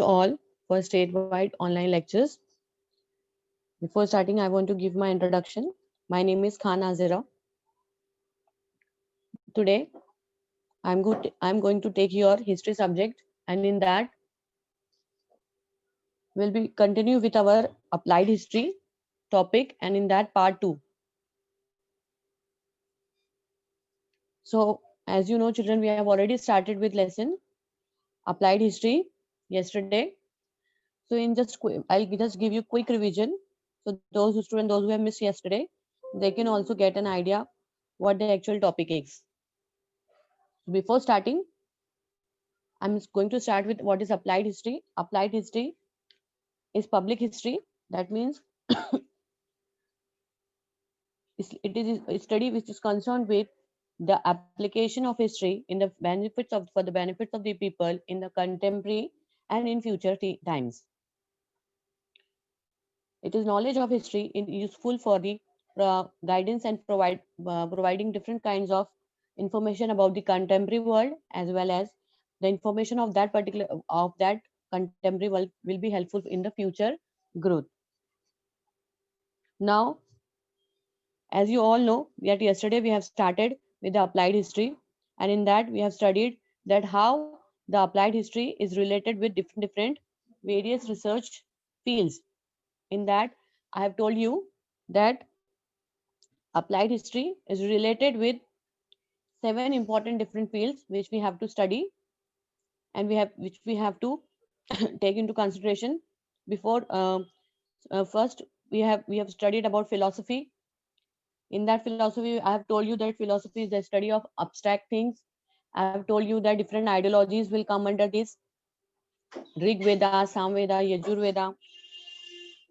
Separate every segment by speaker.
Speaker 1: all for statewide online lectures. Before starting, I want to give my introduction. My name is Khan Azira. Today, I'm going to take your history subject, and in that, we'll be continue with our applied history topic, and in that part two. So, as you know, children, we have already started with lesson applied history yesterday. So, I'll just give you quick revision. So, those who have missed yesterday, they can also get an idea what the actual topic is. Before starting, I'm going to start with what is applied history. Applied history is public history. That means it is a study which is concerned with the application of history in the benefits of for the benefits of the people in the contemporary and in future times. It is knowledge of history useful for the guidance and providing different kinds of information about the contemporary world, as well as the information of that contemporary world will be helpful in the future growth. Now, as you all know, that yesterday we have started with the applied history, and in that we have studied that how the applied history is related with different various research fields. In that, I have told you that applied history is related with seven important different fields which we have to study, and we have to take into consideration before first we have studied about philosophy. In that philosophy, I have told you that philosophy is the study of abstract things. I have told you that different ideologies will come under this: Rig Veda, Samveda, Yajur Veda.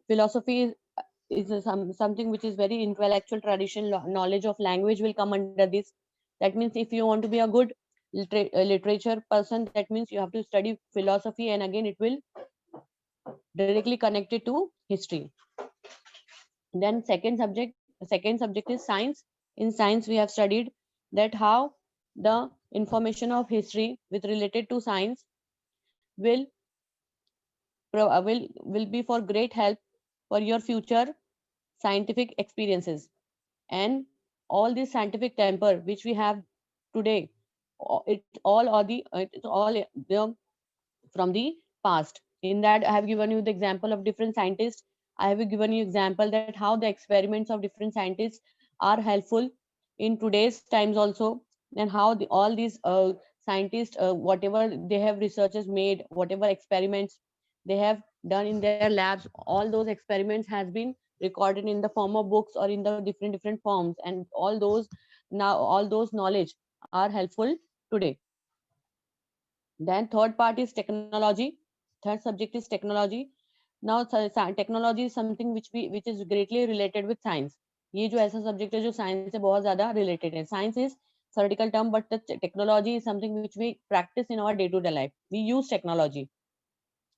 Speaker 1: Philosophy is something which is very intellectual tradition. Knowledge of language will come under this. That means if you want to be a good literature person, that means you have to study philosophy, and again it will directly connected to history. Then second subject is science. In science, we have studied that how the information of history with related to science will will be for great help for your future scientific experiences. And all this scientific temper which we have today, it's all from the past. In that, I have given you the example of different scientists. I have given you example that how the experiments of different scientists are helpful in today's times also, and how all these scientists, whatever they have researchers made, whatever experiments they have done in their labs, all those experiments has been recorded in the form of books or in the different forms, and all those knowledge are helpful today. Then third part is technology. Third subject is technology. Now technology is something which is greatly related with science. ये जो ऐसा subject है जो science से बहुत ज़्यादा related है. Science is theoretical term, but the technology is something which we practice in our day-to-day life. We use technology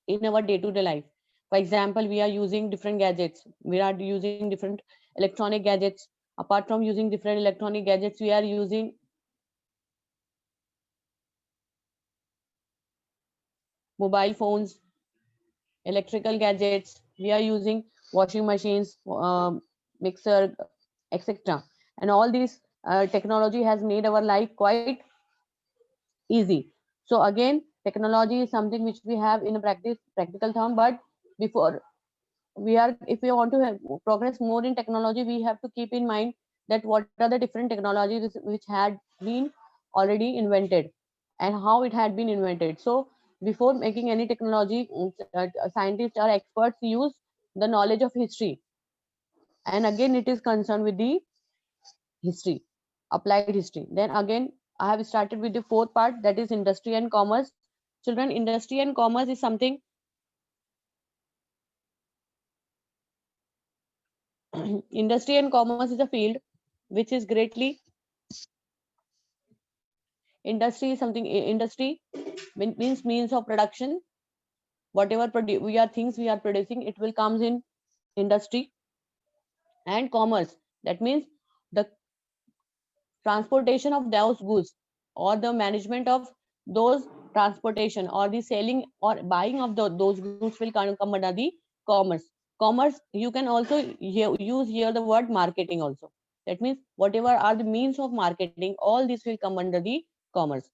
Speaker 1: in our day-to-day life. For example, we are using different gadgets. We are using different electronic gadgets. Apart from using different electronic gadgets, we are using mobile phones, electrical gadgets. We are using washing machines, mixer, etc. And all these technology has made our life quite easy. So again, technology is something which we have in a practical term. But before if we want to have progress more in technology, we have to keep in mind that what are the different technologies which had been already invented and how it had been invented. So before making any technology, scientists or experts use the knowledge of history, and again it is concerned with the history, applied history. Then again, I have started with the fourth part, that is industry and commerce. Children, industry and commerce is something industry and commerce is a field which is greatly industry is something industry means of production. Whatever we are things we are producing, it will comes in industry. And commerce, that means the transportation of those goods or the management of those transportation, or the selling or buying of those goods will come under the commerce. Commerce, you can also use here the word marketing also. That means whatever are the means of marketing, all this will come under the commerce.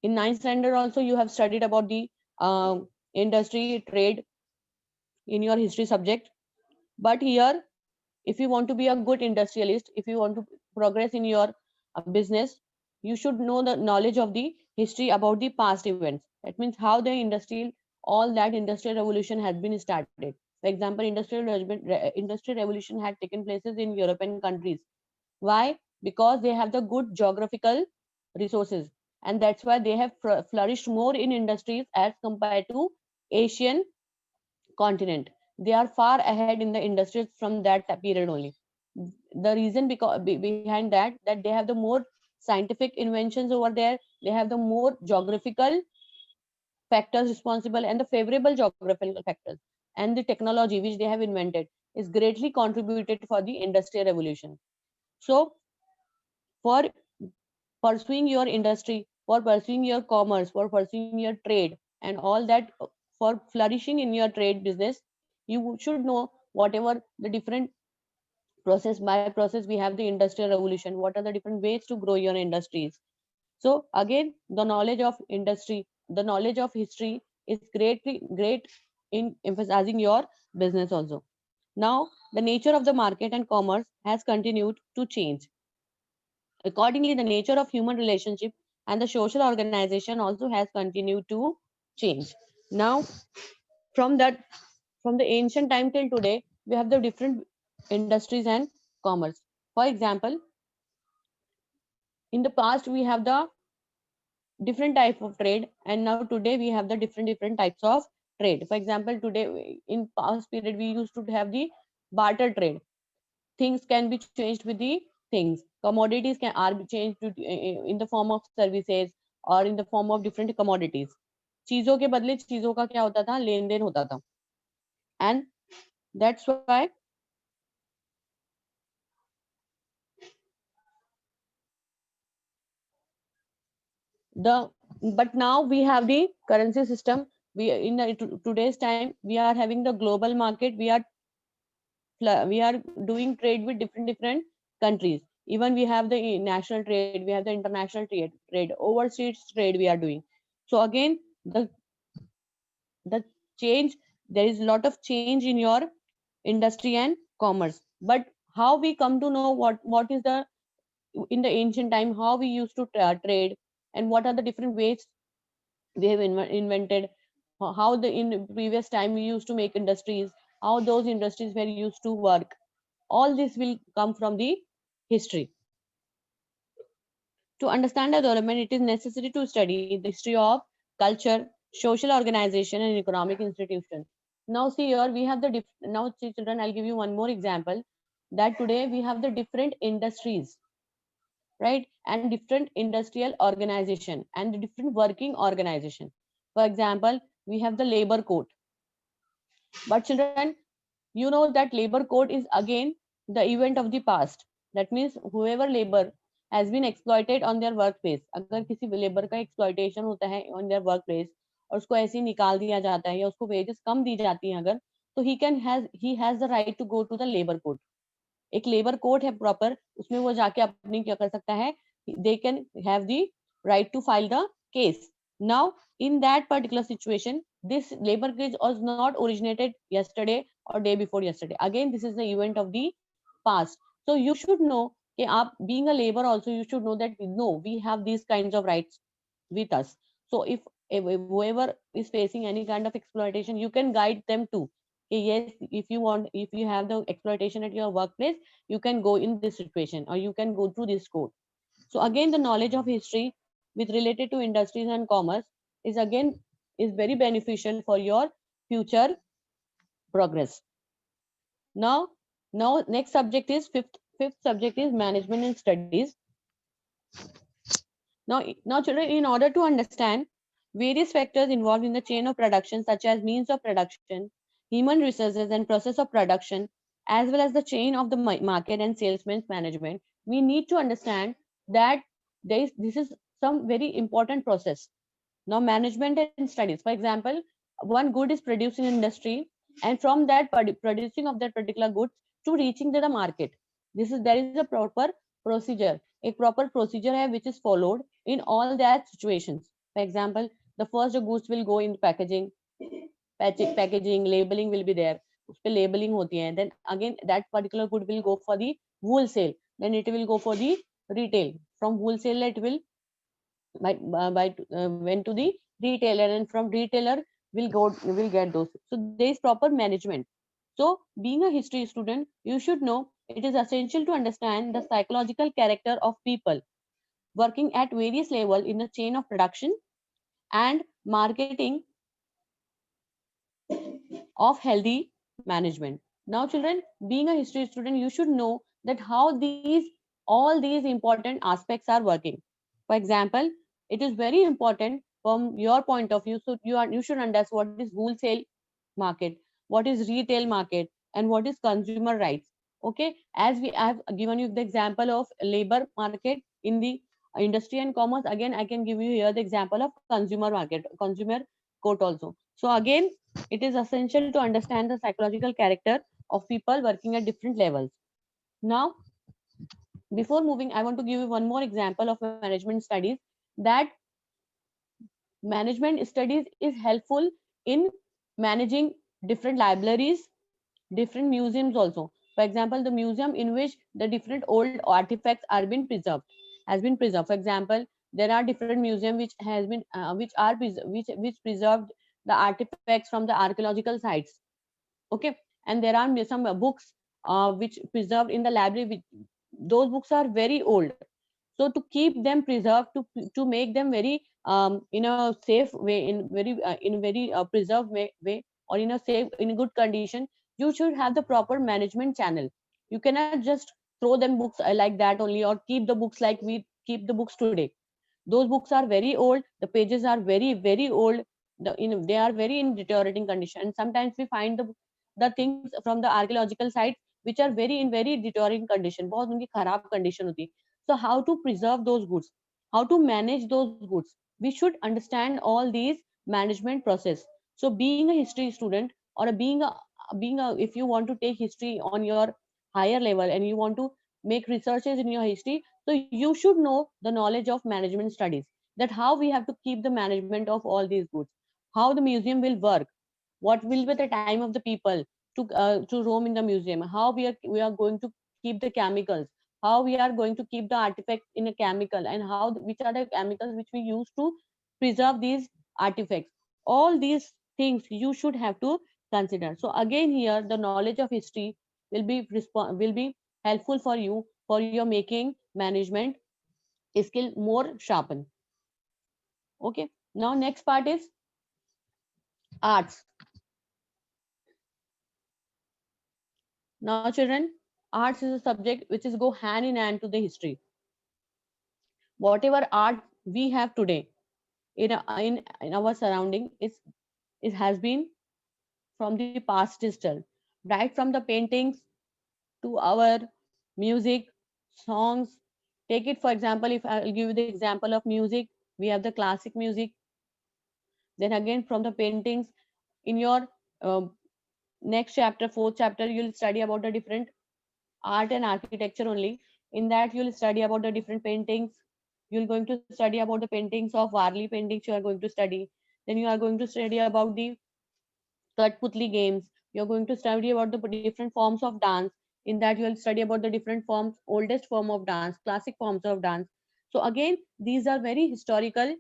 Speaker 1: In ninth standard also you have studied about the industry trade in your history subject. But here, if you want to be a good industrialist, if you want to progress in your business, you should know the knowledge of the history about the past events. That means how the all that industrial revolution has been started. For example, industrial revolution had taken places in European countries. Why? Because they have the good geographical resources, and that's why they have flourished more in industries as compared to Asian continent. They are far ahead in the industries from that period only. The reason behind that they have the more scientific inventions over there. They have the more geographical factors responsible, and the favorable geographical factors, and the technology which they have invented is greatly contributed for the industrial revolution. So for pursuing your industry, for pursuing your commerce, for pursuing your trade, and all that, for flourishing in your trade business, you should know whatever the different process by process we have the industrial revolution. What are the different ways to grow your industries? So again, the knowledge of industry, the knowledge of history is great in emphasizing your business also. Now, the nature of the market and commerce has continued to change. Accordingly, the nature of human relationship and the social organization also has continued to change. Now, from that, from the ancient time till today, we have the different industries and commerce. For example, in the past we have the different type of trade, and now today we have the different types of trade. For example, today in past period we used to have the barter trade. Things can be changed with the things. Commodities can are changed to, in the form of services or in the form of different commodities. चीजों के बदले चीजों का क्या होता था, लेन then होता था. And that's why the but now we have the currency system. We in today's time we are having the global market. We are doing trade with different countries. Even we have the national trade, we have the international trade, overseas trade we are doing. So again, the change, there is a lot of change in your industry and commerce. But how we come to know what is the in the ancient time how we used to trade, and what are the different ways we have invented, how the in previous time we used to make industries, how those industries were used to work. All this will come from the history. To understand the development, it is necessary to study the history of culture, social organization, and economic institutions. Now see here we have now see children, I'll give you one more example, that today we have the different industries, right, and different industrial organization and the different working organization. For example, we have the labor code. But children, you know that labor code is again the event of the past. That means whoever labor has been exploited on their workplace, अगर किसी labour का exploitation होता है on their workplace और उसको ऐसे ही निकाल दिया जाता है या उसको wages कम दी जाती हैं अगर, तो he has the right to go to the labor court. एक लेबर कोर्ट है प्रॉपर, उसमें वो जाके अपनी क्या कर सकता है, they can have the right to file the case. Now in that particular situation, this labor case was not originated yesterday or day before yesterday. Again, this is the event of the past. So you should know कि आप being a labor also, you should know that no, we have these kinds of rights with us. So if whoever is facing any kind of exploitation, you can guide them too. Yes, if you want, if you have the exploitation at your workplace, you can go in this situation or you can go through this code. So again, the knowledge of history with related to industries and commerce is again is very beneficial for your future progress. Now next subject is fifth subject is management and studies. Now children, in order to understand various factors involved in the chain of production, such as means of production, human resources, and process of production, as well as the chain of the market and salesman's management, we need to understand that this is some very important process. Now, management and studies. For example, one good is produced in industry, and from that producing of that particular goods to reaching to the market. There is a proper procedure. A proper procedure है which is followed in all that situations. For example, the first the goods will go in packaging, packaging, labeling will be there. उस पे labeling होती है. Then again that particular good will go for the wholesale. Then it will go for the retail. From wholesale it will went to the retailer, and from retailer will get those. So there is proper management. So being a history student, you should know it is essential to understand the psychological character of people working at various level in the chain of production and marketing of healthy management. Now children, being a history student, you should know that how these all these important aspects are working. For example, it is very important from your point of view, so you should understand what is wholesale market, what is retail market, and what is consumer rights. Okay, as we have given you the example of labor market in the industry and commerce, again I can give you here the example of consumer market, consumer court also. So again, it is essential to understand the psychological character of people working at different levels. Now, before moving, I want to give you one more example of management studies, that management studies is helpful in managing different libraries, different museums also. For example, the museum in which the different old artifacts are been preserved, has been preserved. For example, there are different museums which has been which preserved the artifacts from the archaeological sites. Okay, and there are some books which preserved in the library, which, those books are very old. So to keep them preserved, to make them very in a safe way, in very preserved way, or in a safe, in a good condition, you should have the proper management channel. You cannot just throw them books like that only, or keep the books like we keep the books today. Those books are very old, the pages are very old, they are very in deteriorating condition, and sometimes we find the things from the archaeological sites which are very in very deteriorating condition, बहुत उनकी खराब condition होती है. So how to preserve those goods, how to manage those goods, we should understand all these management process. So being a history student, or being a if you want to take history on your higher level and you want to make researches in your history, so you should know the knowledge of management studies, that how we have to keep the management of all these goods, how the museum will work, what will be the time of the people to roam in the museum, how we are going to keep the chemicals, how we are going to keep the artifacts in a chemical, and how which are the chemicals which we use to preserve these artifacts. All these things you should have to consider. So again, here the knowledge of history will be helpful for you, for your making management skill more sharpen. Okay, now next part is arts. Now children, arts is a subject which is go hand in hand to the history. Whatever art we have today in our surrounding, it has been from the past itself, right from the paintings to our music, songs. Take it for example, if I'll give you the example of music, we have the classic music. Then again from the paintings, in your uh, next chapter, fourth chapter, you'll study about the different art and architecture only. In that you'll study about the different paintings. You're going to study about the paintings of Varli paintings, you are going to study. Then you are going to study about the Katputli games. You're going to study about the different forms of dance. In that, you'll study about the different forms, oldest form of dance, classic forms of dance. So again, these are very historical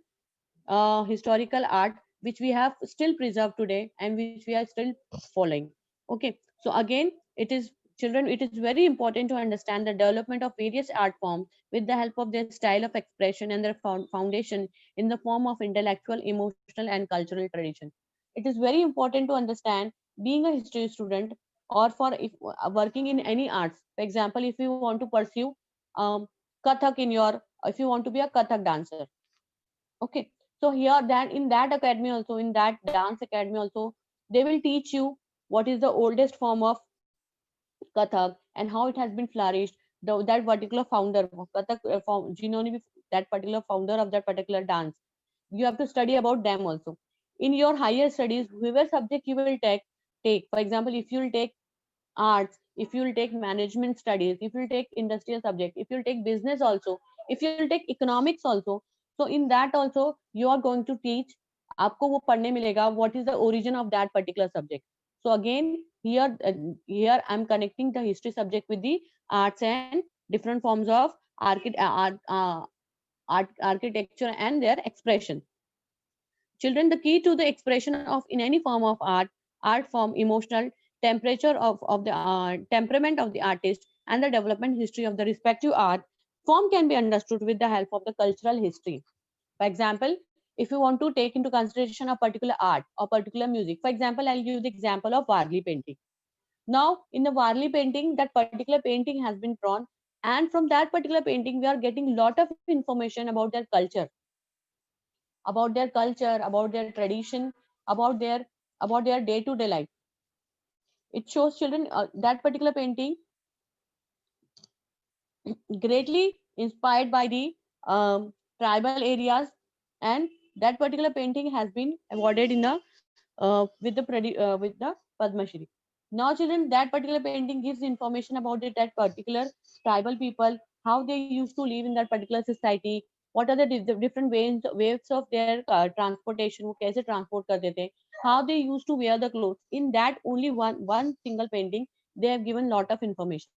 Speaker 1: art which we have still preserved today and which we are still following. Okay, so again, it is children, it is very important to understand the development of various art forms with the help of their style of expression and their foundation in the form of intellectual, emotional, and cultural tradition. It is very important to understand, being a history student, or for if working in any arts. For example, if you want to pursue Kathak in your, if you want to be a Kathak dancer. Okay, so here that in that academy also, in that dance academy also, they will teach you what is the oldest form of Kathak and how it has been flourished. That particular founder of Kathak, जिन्होंने भी that particular founder of that particular dance. You have to study about them also. In your higher studies, whoever subject you will take. For example, if you will take arts, if you will take management studies, if you will take industrial subject, if you will take business also, if you will take economics also, so in that also you are going to teach, आपको वो पढ़ने मिलेगा what is the origin of that particular subject. So again here I'm connecting the history subject with the arts and different forms of architecture and their expression. Children, the key to the expression of in any form of art form, emotional temperature of the temperament of the artist, and the development history of the respective art form can be understood with the help of the cultural history. For example, if you want to take into consideration a particular art or particular music, for example, I'll give the example of Varli painting. Now, in the Varli painting, that particular painting has been drawn, and from that particular painting, we are getting a lot of information about their tradition, about their day-to-day life. It shows children that particular painting greatly inspired by the tribal areas, and that particular painting has been awarded in the with the Padma Shri. Now, children, that particular painting gives information about it, that particular tribal people, how they used to live in that particular society, what are the different ways of their transportation, वो कैसे transport करते थे, how they used to wear the clothes. In that only one single painting, they have given lot of information.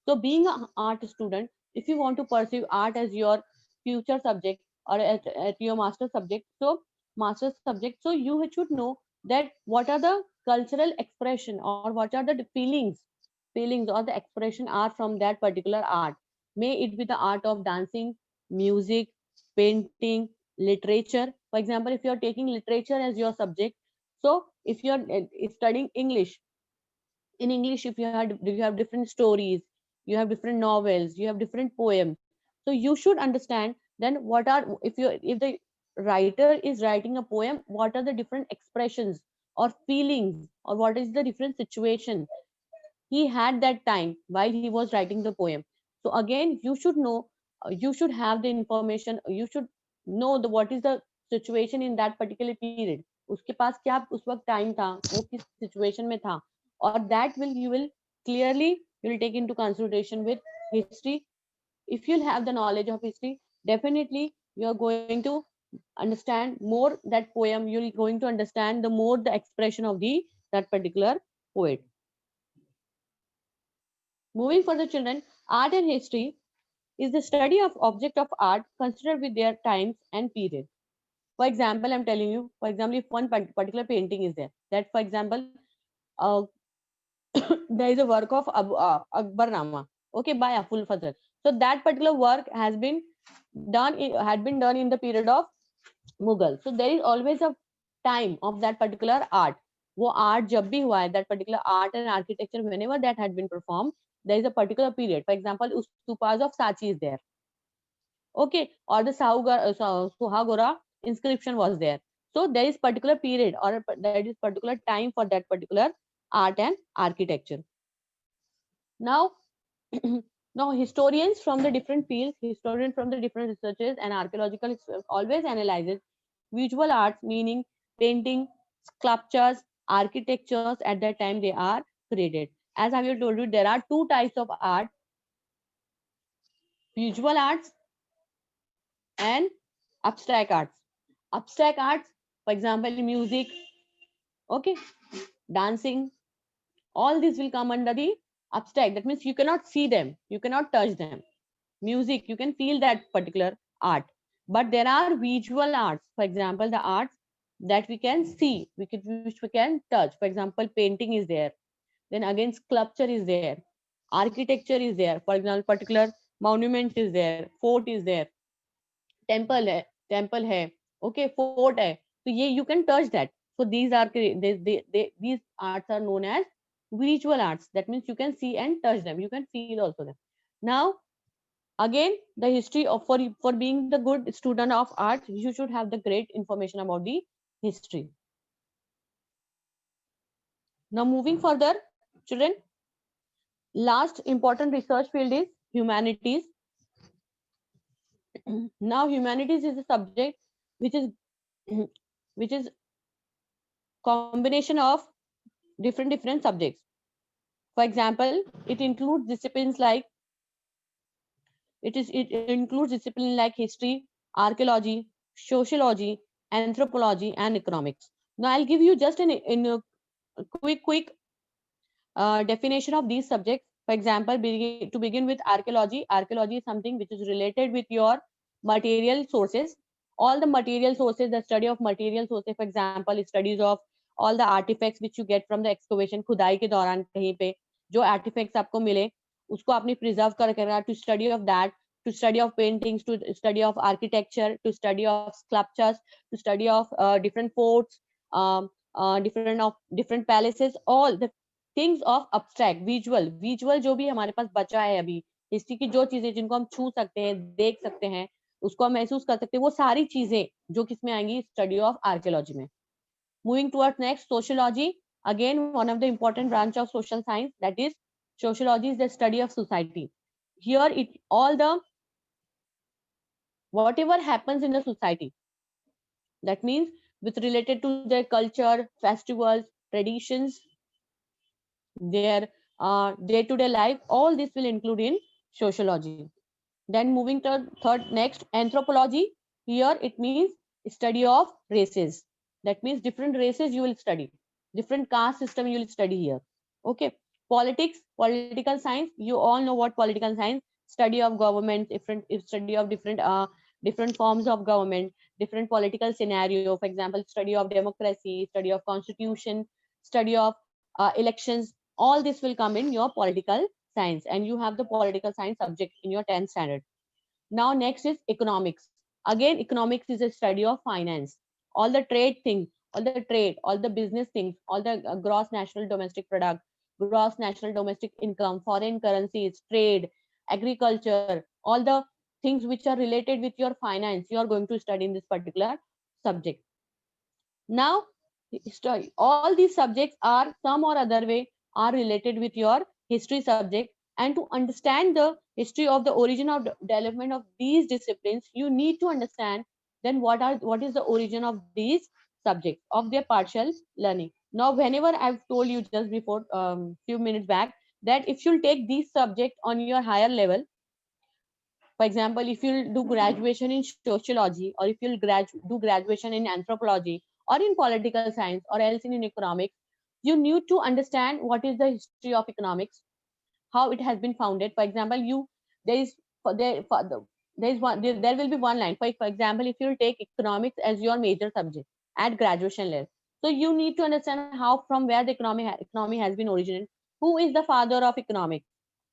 Speaker 1: So, being an art student, if you want to pursue art as your future subject or at your master subject, so you should know that what are the cultural expression or what are the feelings or the expression are from that particular art. May it be the art of dancing, music, painting, literature. For example, if you are taking literature as your subject, so if you are studying English, in English, if you have different stories, you have different novels, you have different poems. So you should understand then what are, if the writer is writing a poem, what are the different expressions or feelings, or what is the different situation he had that time while he was writing the poem. So again, you should know, you should have the information, you should know the what is the situation in that particular period, उसके पास क्या उस वक्त time था, वो किस situation में था, और that will you will clearly you will take into consideration with history. If you'll have the knowledge of history, definitely you are going to understand more that poem, you're going to understand the more the expression of the that particular poet. Moving for the children, art and history is the study of object of art considered with their times and period. For example, I'm telling you, for example, if one particular painting is there, that for example, uh, there is a work of Akbar Nama, okay, by Abul Fazl. So that particular work had been done in the period of Mughal. So there is always a time of that particular art. वो art जब भी हुआ है, that particular art and architecture, whenever that had been performed, there is a particular period. For example, stupas of Sachi is there, okay, or the Suhagora inscription was there. So there is particular period or there is particular time for that particular art and architecture. Now, now historians from the different fields, historians from the different researches and archaeological always analyzes visual arts, meaning painting, sculptures, architectures at that time they are created. As I have told you, there are two types of art: visual arts and abstract arts. Abstract arts, for example, music, okay, dancing, all these will come under the abstract. That means you cannot see them, you cannot touch them. Music, you can feel that particular art. But there are visual arts, for example, the arts that we can see, which we can touch. For example, painting is there. Then again, sculpture is there. Architecture is there. For example, particular monuments is there. Fort is there. Temple hai, okay, fort hai. So you can touch that. So these arts are known as visual arts. That means you can see and touch them, you can feel also them. Now again, the history of for being the good student of art, you should have the great information about the history. Now moving further, children, last important research field is humanities. Now humanities is a subject which is which is combination of different subjects. For example, it includes disciplines like it includes discipline like history, archaeology, sociology, anthropology, and economics. Now I'll give you just in a quick definition of these subjects. For example, to begin with archaeology. Archaeology is something which is related with your material sources. All the material sources, the study of material sources, for example, studies of all the artifacts which you get from the excavation, खुदाई के दौरान कहीं पे जो artifacts आपको मिले उसको आपने preserve कर रखा, to study of that, to study of paintings, to study of architecture, to study of sculptures, to study of different forts, different palaces, all the things of abstract visual जो भी हमारे पास बचा है अभी हिस्ट्री की जो चीजें जिनको हम छू सकते हैं देख सकते हैं उसको हम महसूस कर सकते हैं वो सारी चीजें जो किसमें आएंगी स्टडी ऑफ आर्कियोलॉजी में moving towards next sociology again one of the important branch of social science that is sociology is the study of society here it all the whatever happens in the society that means with related to their culture festivals traditions their day-to-day life all this will include in sociology then moving to third next anthropology here it means study of races that means different races you will study different caste system you will study here okay politics political science you all know what political science study of government different study of different forms of government different political scenario for example study of democracy study of constitution study of elections all this will come in your political science and you have the political science subject in your 10th standard now next is economics again economics is a study of finance all the trade things all the business things all the gross national domestic product gross national domestic income foreign currencies trade agriculture all the things which are related with your finance you are going to study in this particular subject now all these subjects are some or other way are related with your history subject and to understand the history of the origin of development of these disciplines you need to understand then what is the origin of these subjects of their partial learning now whenever I've told you just before few minutes back that if you'll take these subjects on your higher level for example if you'll do graduation in sociology or if you'll do graduation in anthropology or in political science or else in economics you need to understand what is the history of economics how it has been founded for example you there is for the there is one there will be one line for example if you take economics as your major subject at graduation level so you need to understand how from where the economy has been originated who is the father of economics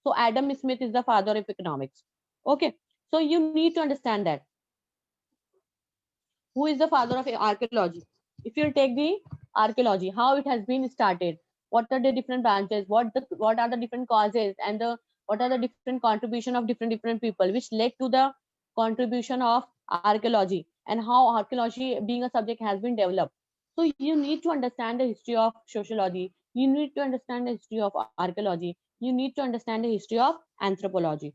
Speaker 1: so Adam Smith is the father of economics okay so you need to understand that who is the father of archaeology if you take the archaeology how it has been started what are the different branches what are the different causes and the what are the different contribution of different people which led to the contribution of archaeology and how archaeology being a subject has been developed so you need to understand the history of sociology you need to understand the history of archaeology you need to understand the history of anthropology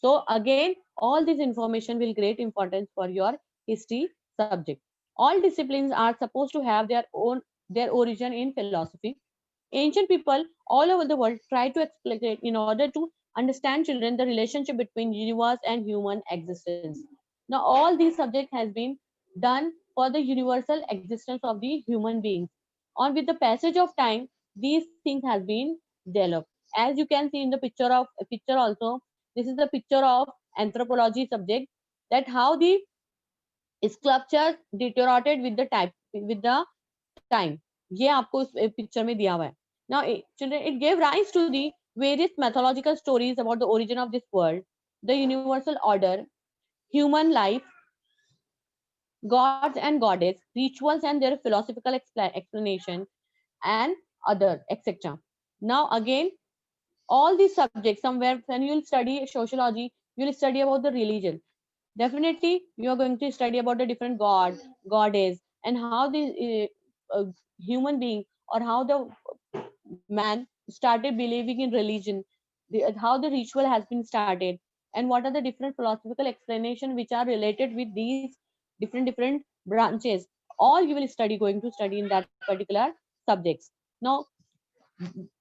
Speaker 1: so again all this information will create importance for your history subject all disciplines are supposed to have their origin in philosophy ancient people all over the world try to explain it in order to understand children the relationship between universe and human existence now all these subjects has been done for the universal existence of the human beings on with the passage of time these things has been developed as you can see in the picture also this is the picture of anthropology subject that how the sculptures deteriorated with the time ये आपको इस picture में दिया हुआ है now children it gave rise to the various mythological stories about the origin of this world the universal order human life gods and goddess rituals and their philosophical explanation and other etc now again all these subjects somewhere when you'll study sociology you'll study about the religion definitely you are going to study about the different goddess and how the human being or how the man started believing in religion how the ritual has been started and what are the different philosophical explanation which are related with these different branches. All you will study, going to study in that particular subjects. Now,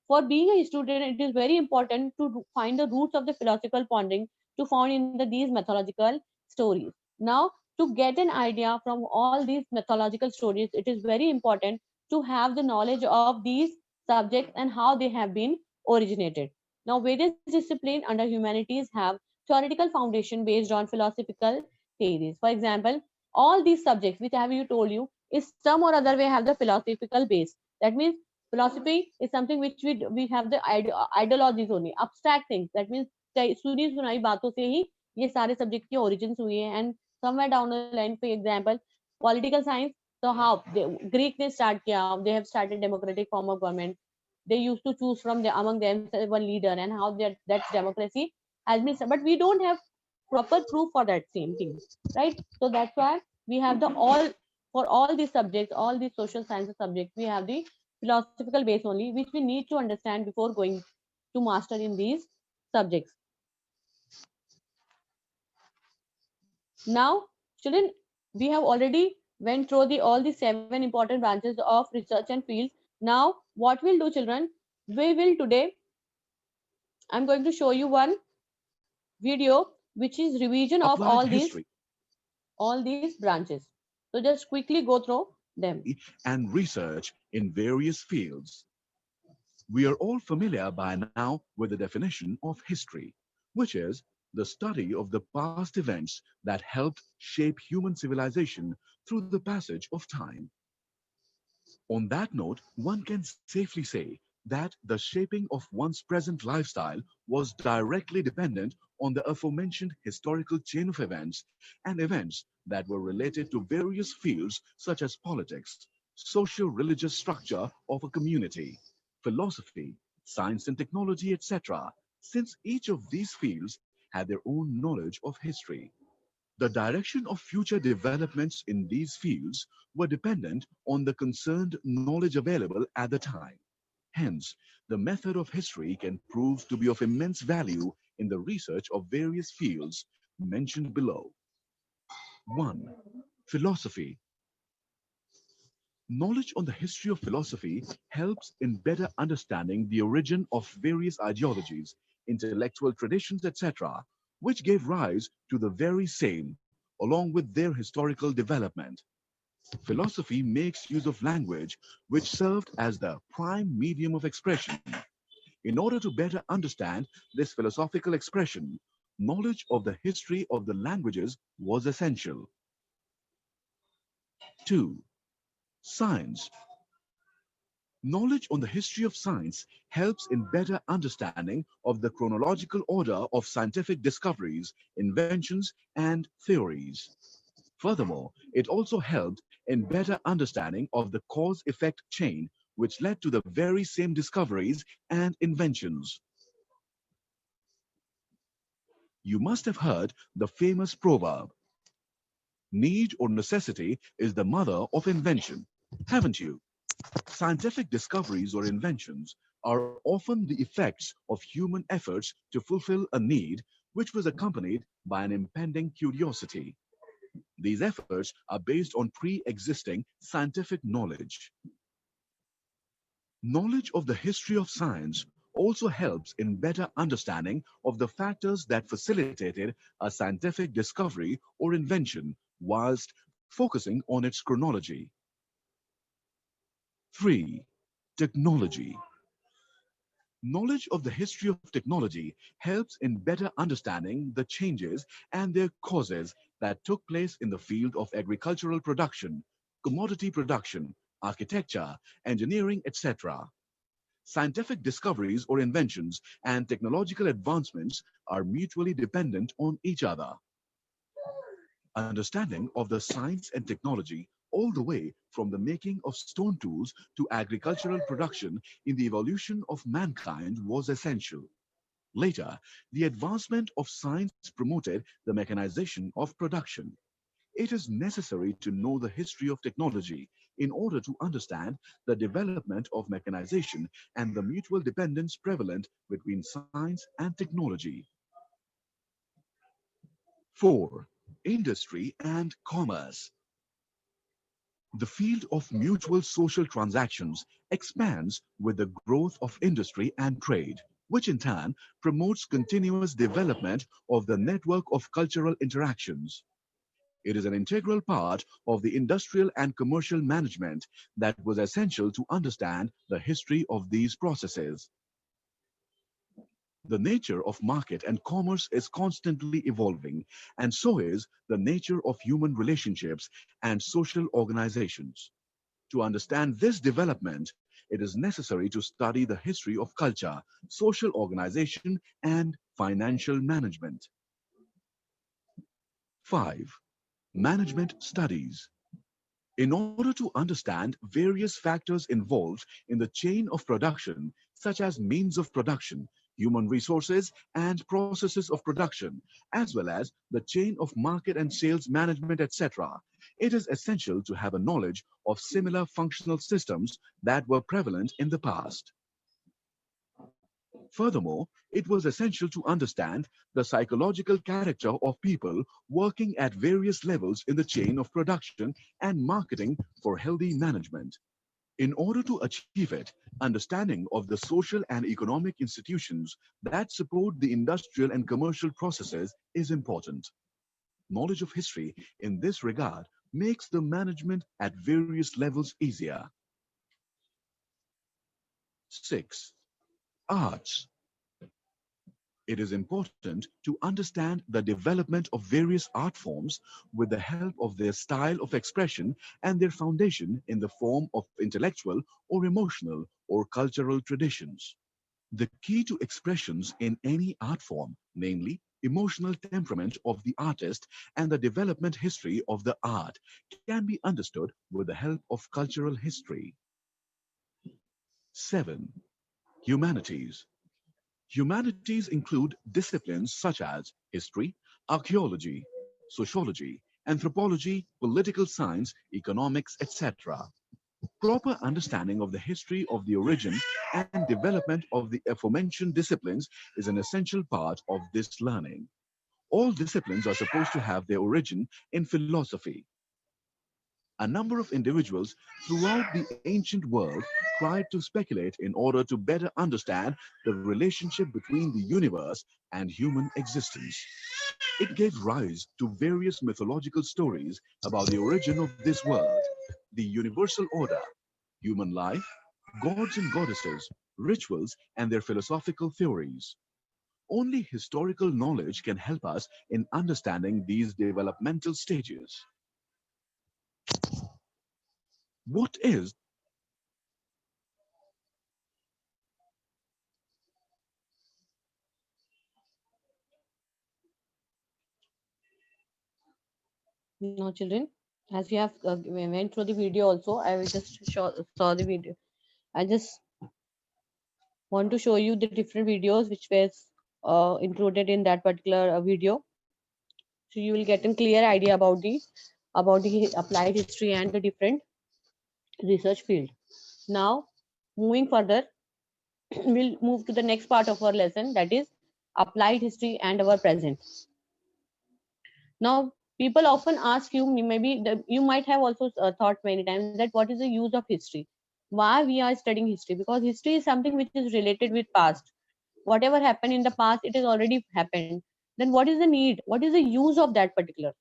Speaker 1: for being a student, it is very important to find the roots of the philosophical pondering to found in these mythological stories. Now, to get an idea from all these mythological stories, it is very important to have the knowledge of these subjects and how they have been originated. Now, various disciplines under humanities have theoretical foundation based on philosophical theories. For example, all these subjects which I have you told you is some or other way have the philosophical base. That means philosophy is something which we have the ideologies only, abstract things. That means सुनी सुनाई बातों से ही ये सारे subject के origins हुए हैं. And somewhere down the line, for example, political science. So how Greek ने start किया, they have started democratic form of government. They used to choose from the among themselves one leader, and how that democracy has been. But we don't have proper proof for that same thing, right? So that's why we have the all, for all these subjects, all these social sciences subjects, we have the philosophical base only, which we need to understand before going to master in these subjects. Now, children, we have already went through the all the 7 important branches of research and fields. Now, what we'll do, children, we will today, I'm going to show you one video which is revision of
Speaker 2: Applied history
Speaker 1: all these branches. So just quickly go through them.
Speaker 2: and research in various fields. We are all familiar by now with the definition of history, which is the study of the past events that helped shape human civilization through the passage of time. On that note, one can safely say that the shaping of one's present lifestyle was directly dependent on the aforementioned historical chain of events and events that were related to various fields such as politics, social religious structure of a community, philosophy, science and technology, etc., since each of these fields had their own knowledge of history. The direction of future developments in these fields were dependent on the concerned knowledge available at the time. Hence, the method of history can prove to be of immense value in the research of various fields mentioned below. 1. Philosophy. Knowledge on the history of philosophy helps in better understanding the origin of various ideologies, intellectual traditions, etc., which gave rise to the very same, along with their historical development. Philosophy makes use of language which served as the prime medium of expression. In order to better understand this philosophical expression, knowledge of the history of the languages was essential. 2. Science. Knowledge on the history of science helps in better understanding of the chronological order of scientific discoveries, inventions, and theories. Furthermore, it also helped in better understanding of the cause-effect chain which led to the very same discoveries and inventions. You must have heard the famous proverb, need or necessity is the mother of invention, haven't you? Scientific discoveries or inventions are often the effects of human efforts to fulfill a need which was accompanied by an impending curiosity. These efforts are based on pre-existing scientific knowledge. Knowledge of the history of science also helps in better understanding of the factors that facilitated a scientific discovery or invention whilst focusing on its chronology. 3. Technology. Knowledge of the history of technology helps in better understanding the changes and their causes that took place in the field of agricultural production, commodity production, architecture, engineering, etc. Scientific discoveries or inventions and technological advancements are mutually dependent on each other. Understanding of the science and technology all the way from the making of stone tools to agricultural production in the evolution of mankind was essential. Later, the advancement of science promoted the mechanization of production. It is necessary to know the history of technology in order to understand the development of mechanization and the mutual dependence prevalent between science and technology. 4. Industry and commerce. The field of mutual social transactions expands with the growth of industry and trade, which in turn promotes continuous development of the network of cultural interactions. It is an integral part of the industrial and commercial management that was essential to understand the history of these processes. The nature of market and commerce is constantly evolving, and so is the nature of human relationships and social organizations. To understand this development, it is necessary to study the history of culture, social organization, and financial management. 5. Management studies. In order to understand various factors involved in the chain of production, such as means of production, human resources, and processes of production, as well as the chain of market and sales management, etc., it is essential to have a knowledge of similar functional systems that were prevalent in the past. Furthermore, it was essential to understand the psychological character of people working at various levels in the chain of production and marketing for healthy management. In order to achieve it, understanding of the social and economic institutions that support the industrial and commercial processes is important. Knowledge of history in this regard makes the management at various levels easier. 6. Arts. It is important to understand the development of various art forms with the help of their style of expression and their foundation in the form of intellectual or emotional or cultural traditions. The key to expressions in any art form, namely emotional temperament of the artist and the development history of the art, can be understood with the help of cultural history. 7. Humanities. Humanities include disciplines such as history, archaeology, sociology, anthropology, political science, economics, etc. Proper understanding of the history of the origin and development of the aforementioned disciplines is an essential part of this learning. All disciplines are supposed to have their origin in philosophy. A number of individuals throughout the ancient world tried to speculate in order to better understand the relationship between the universe and human existence. It gave rise to various mythological stories about the origin of this world, the universal order, human life, gods and goddesses, rituals, and their philosophical theories. Only historical knowledge can help us in understanding these developmental stages. What is
Speaker 1: Now, children, as we have we went through the video also, I will just saw the video. I just want to show you the different videos which was included in that particular video, so you will get a clear idea about the applied history and the different research field. Now, moving further, we'll move to the next part of our lesson, that is applied history and our present. Now, people often ask you, maybe you might have also thought many times, that what is the use of history? Why we are studying history? Because history is something which is related with past. Whatever happened in the past, it has already happened. Then what is the need? What is the use of that particular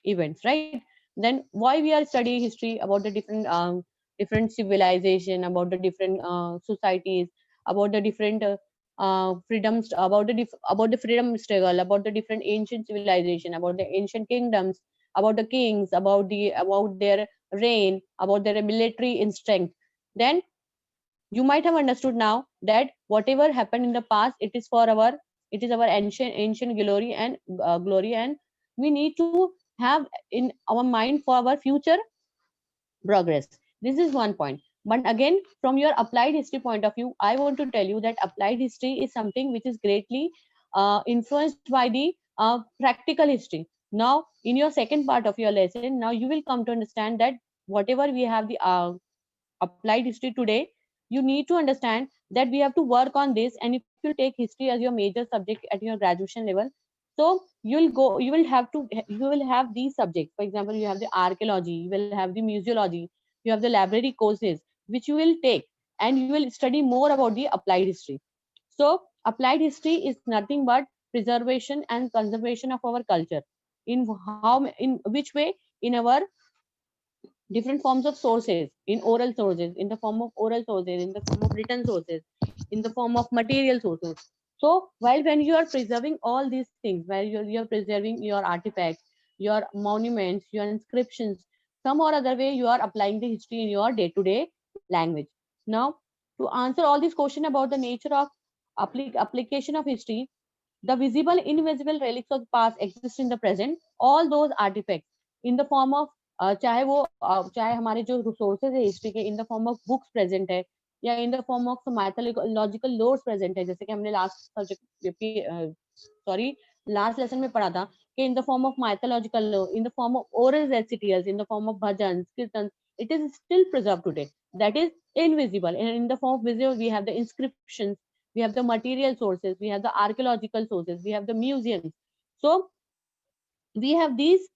Speaker 1: events, right? Then why we are studying history about the different civilization, about the different societies, about the different freedoms, about the freedom struggle, about the different ancient civilization, about the ancient kingdoms, about the kings, about their reign, about their military instinct. Then you might have understood now that whatever happened in the past, it is our ancient glory, and we need to have in our mind for our future progress. This is one point. But again, from your applied history point of view, I want to tell you that applied history is something which is greatly influenced by the practical history. Now, in your second part of your lesson, now you will come to understand that whatever we have the applied history today, you need to understand that we have to work on this. And if you take history as your major subject at your graduation level, So you will have these subjects. For example, you have the archaeology, you will have the museology, you have the library courses which you will take, and you will study more about the applied history. So applied history is nothing but preservation and conservation of our culture. In which way? In our different forms of sources, in oral sources, in the form of oral sources, in the form of written sources, in the form of material sources. So while when you are preserving all these things, while you're preserving your artifacts, your monuments, your inscriptions, some or other way you are applying the history in your day-to-day language. Now, to answer all these questions about the nature of application of history, the visible, invisible relics of the past exist in the present. All those artifacts in the form of चाहे हमारे जो resources है history के, in the form of books present है, या in the form of mythological lores present है, जैसे कि हमने last subject sorry last lesson में पढ़ा था कि in the form of mythological lore, in the form of oral recitals, in the form of bhajan kirtan, it is still preserved today. That is invisible. And in the form of visible, we have the inscriptions, we have the material sources, we have the archaeological sources, we have the museums. So we have these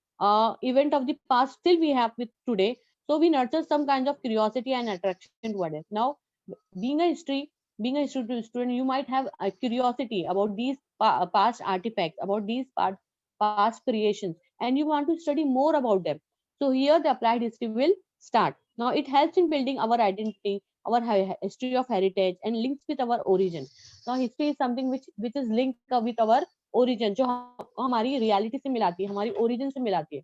Speaker 1: event of the past still we have with today. So we nurture some kind of curiosity and attraction toward it. Now, being a history being a history student, you might have a curiosity about these past artifacts, about these past creations, and you want to study more about them. So here the applied history will start. Now it helps in building our identity, our history of heritage, and links with our origin. Now history is something which is linked with our origin, जो हमारी reality से मिलाती है, हमारी origin से मिलाती है,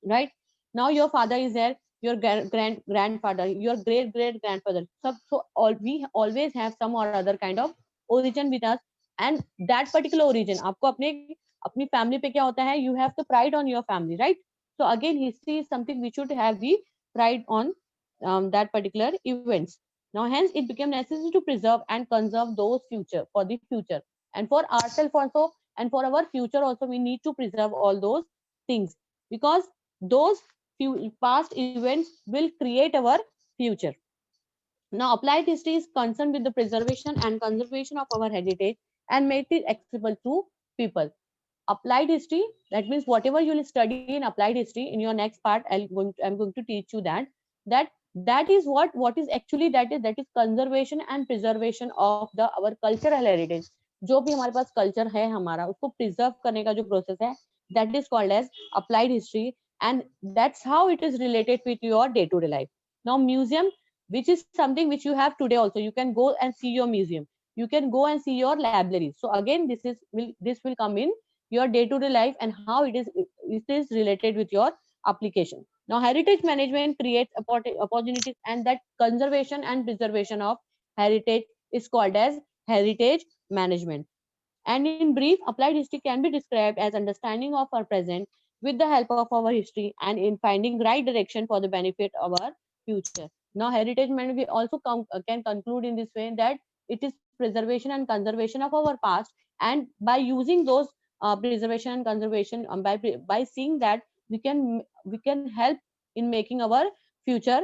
Speaker 1: right? Now your father is there, your grandfather, your great grandfather, so we always have some or other kind of origin with us. And that particular origin, आपको अपनी family पे क्या होता है, you have the pride on your family, right? So again, history is something we should have the pride on that particular events. Now hence it became necessary to preserve and conserve those future, for the future, and for ourselves also, and for our future also, we need to preserve all those things, because those past events will create our future. Now, applied history is concerned with the preservation and conservation of our heritage and make it accessible to people. Applied history, that means whatever you will study in applied history in your next part, I'm going to teach you that is what is actually that is conservation and preservation of the our cultural heritage. जो भी हमारे पास culture है हमारा, उसको preserve करने का जो process है, that is called as applied history, and that's how it is related with your day-to-day life. Now museum, which is something which you have today also, you can go and see your museum, you can go and see your library. So again, this will come in your day-to-day life, and how it is related with your application. Now heritage management creates opportunities, and that conservation and preservation of heritage is called as heritage management. And in brief, applied history can be described as understanding of our present with the help of our history, and in finding right direction for the benefit of our future. Now, heritage management we also can conclude in this way, that it is preservation and conservation of our past, and by using those preservation and conservation, by seeing that, we can help in making our future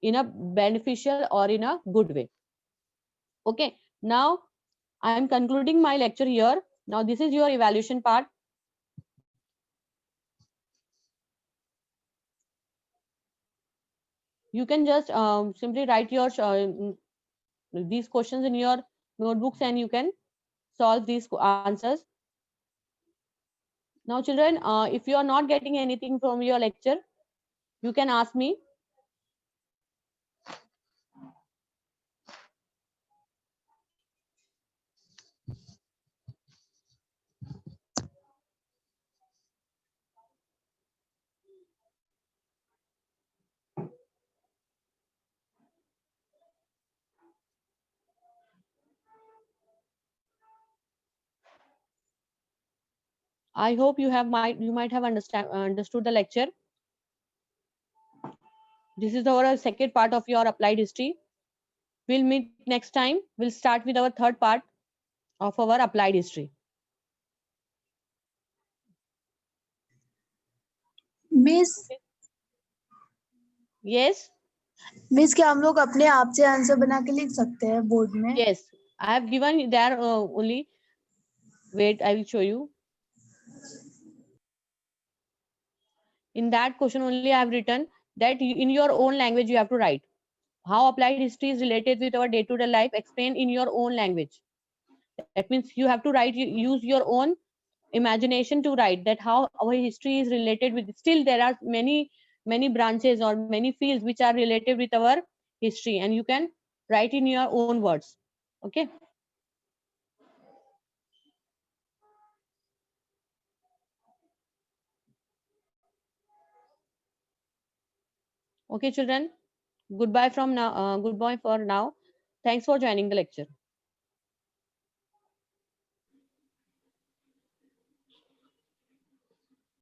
Speaker 1: in a beneficial or in a good way. Okay, now I am concluding my lecture here. Now this is your evaluation part. You can just simply write your these questions in your notebooks, and you can solve these answers. Now children, if you are not getting anything from your lecture, you can ask me. I hope you might have understood the lecture. This is our second part of your applied history. We'll meet next time. We'll start with our third part of our applied history.
Speaker 3: Miss
Speaker 1: Yes.
Speaker 3: Miss क्या हम लोग अपने आप से answer बना के लिख सकते हैं बोर्ड में?
Speaker 1: Yes, I have given there only. Wait, I will show you. In that question only I have written that in your own language you have to write how applied history is related with our day-to-day life. Explain in your own language. That means you have to write, use your own imagination to write that how our history is related with. Still there are many branches or many fields which are related with our history, and you can write in your own words. Okay. Okay children, goodbye from now, goodbye for now. Thanks for joining the lecture.